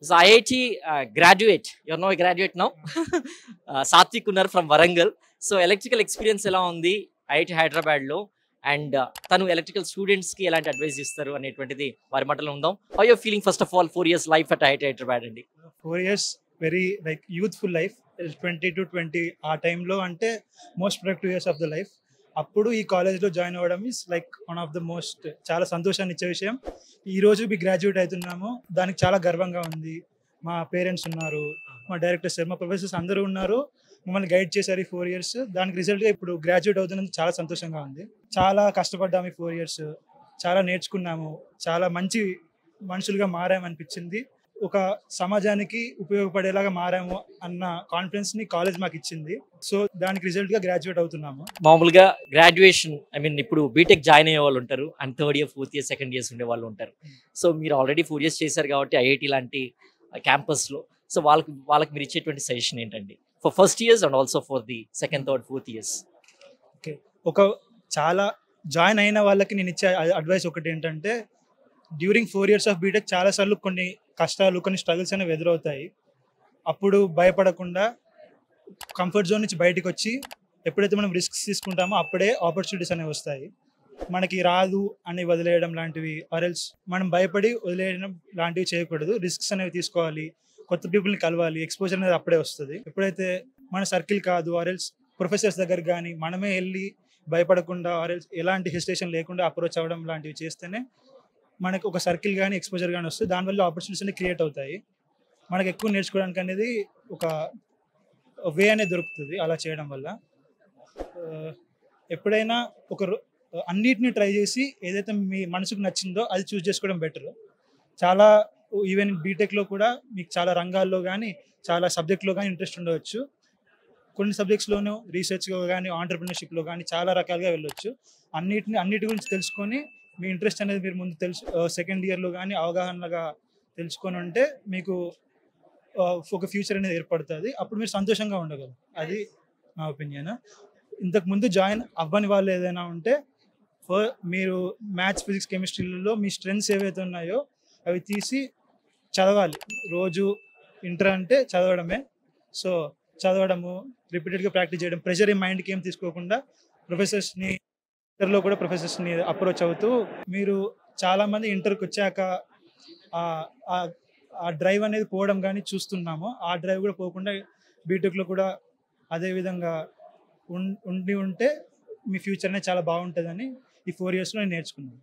So IIT graduate, you're now a graduate now. Satvik Kunnar from Varangal. So electrical experience ఎలా ఉంది IIT Hyderabad లో and తను electrical students కి ఎలాంటి advice ఇస్తారు అనేటువంటిది వారి మాటలో ఉందాం. How you feeling first of all 4 years life at IIT Hyderabad అండి? 4 years very like youthful life. 20 to 20 ఆ టైంలో అంటే most productive years of the life. అప్పుడు ఈ కాలేజ్లో జాయిన్ అవ్వడం is like one of the most చాలా సంతోషాన్ని ఇచ్చే విషయం. ఈ రోజు మీ గ్రాడ్యుయేట్ అవుతున్నాము, దానికి చాలా గర్వంగా ఉంది. మా పేరెంట్స్ ఉన్నారు, మా డైరెక్టర్ సార్, మా ప్రొఫెసర్స్ అందరూ ఉన్నారు, మమ్మల్ని గైడ్ చేశారు ఈ 4 years. దానికి రిజల్ట్గా ఇప్పుడు గ్రాడ్యుయేట్ అవుతున్నందుకు చాలా సంతోషంగా ఉంది. చాలా కష్టపడ్డాము ఈ 4 years, చాలా నేర్చుకున్నాము, చాలా మంచి మనుషులుగా మారామనిపించింది. ఒక సమాజానికి ఉపయోగపడేలాగా మారాము అన్న కాన్ఫిడెన్స్ ని కాలేజ్ మాకు ఇచ్చింది. సో దానికి రిజల్ట్ గా గ్రాడ్యుయేట్ అవుతున్నాము. మామూలుగా గ్రాడ్యుయేషన్ ఇప్పుడు బీటెక్ జాయిన్ అయ్యే వాళ్ళు ఉంటారు and 3rd year 4th year 2nd years ఉండే వాళ్ళు ఉంటారు. సో మీరు ఆల్రెడీ 4 years చేశారు కాబట్టి ఐఐటి లాంటి క్యాంపస్ లో, సో వాళ్ళకి మీరు ఇచ్చేటువంటి సజెషన్ ఏంటండి for first years and also for the 2nd, 3rd, 4th years? Okay, ఒక చాలా జాయిన్ అయిన వాళ్ళకి నేను ఇచ్చే అడ్వైస్ ఒకటి ఏంటంటే, డ్యూరింగ్ 4 years ఆఫ్ బీటెక్ చాలాసార్లు కొన్ని కష్టాలు, కొన్ని స్ట్రగుల్స్ అనేవి ఎదురవుతాయి. అప్పుడు భయపడకుండా కంఫర్ట్ జోన్ నుంచి బయటకు వచ్చి ఎప్పుడైతే మనం రిస్క్స్ తీసుకుంటామో అప్పుడే ఆపర్చునిటీస్ అనేవి వస్తాయి. మనకి రాదు అని వదిలేయడం లాంటివి, ఆర్ఎల్స్ మనం భయపడి వదిలేయడం లాంటివి చేయకూడదు. రిస్క్స్ అనేవి తీసుకోవాలి, కొత్త పీపుల్ని కలవాలి, ఎక్స్పోజర్ అనేది అప్పుడే వస్తుంది. ఎప్పుడైతే మన సర్కిల్ కాదు ఆర్ఎల్స్ ప్రొఫెసర్స్ దగ్గర కానీ మనమే వెళ్ళి భయపడకుండా ఆర్ఎల్స్ ఎలాంటి హెసిటేషన్ లేకుండా అప్రోచ్ అవ్వడం లాంటివి చేస్తేనే మనకు ఒక సర్కిల్ కానీ ఎక్స్పోజర్ కానీ వస్తుంది. దానివల్ల ఆపర్చునిటీస్ అనేవి క్రియేట్ అవుతాయి. మనకు ఎక్కువ నేర్చుకోవడానికి అనేది ఒక వే అనేది దొరుకుతుంది అలా చేయడం వల్ల. ఎప్పుడైనా అన్నిటిని ట్రై చేసి ఏదైతే మీ మనసుకు నచ్చిందో అది చూస్ చేసుకోవడం బెటర్. చాలా ఈవెన్ బీటెక్లో కూడా మీకు చాలా రంగాల్లో కానీ చాలా సబ్జెక్ట్లో కానీ ఇంట్రెస్ట్ ఉండవచ్చు. కొన్ని సబ్జెక్ట్స్లోనూ రీసెర్చ్లో కానీ ఆంటర్ప్రినర్షిప్లో కానీ చాలా రకాలుగా వెళ్ళొచ్చు. అన్నిటి గురించి తెలుసుకొని మీ ఇంట్రెస్ట్ అనేది మీరు ముందు సెకండ్ ఇయర్లో కానీ అవగాహనగా తెలుసుకొని ఉంటే మీకు ఒక ఫ్యూచర్ అనేది ఏర్పడుతుంది. అప్పుడు మీరు సంతోషంగా ఉండగలరు. అది నా ఒపీనియన్. ఇంతకుముందు జాయిన్ అవ్వని వాళ్ళు ఏదైనా ఉంటే మీరు మ్యాథ్స్, ఫిజిక్స్, కెమిస్ట్రీలలో మీ స్ట్రెంగ్స్ ఏవైతే ఉన్నాయో అవి తీసి చదవాలి. రోజు ఇంటర్ అంటే చదవడమే. సో చదవడము, రిపీటెడ్గా ప్రాక్టీస్ చేయడం, ప్రెషర్ ఈ మైండ్కి ఏం తీసుకోకుండా ప్రొఫెసర్స్ని, ఇంటర్లో కూడా ప్రొఫెసర్స్ని అప్రోచ్ అవుతూ మీరు చాలామంది ఇంటర్కి వచ్చాక ఆ డ్రైవ్ అనేది పోవడం కానీ చూస్తున్నాము. ఆ డ్రైవ్ కూడా పోకుండా బీటెక్లో కూడా అదే విధంగా ఉండి ఉంటే మీ ఫ్యూచర్ అనేది చాలా బాగుంటుందని ఈ 4 yearsలో నేను నేర్చుకున్నాను.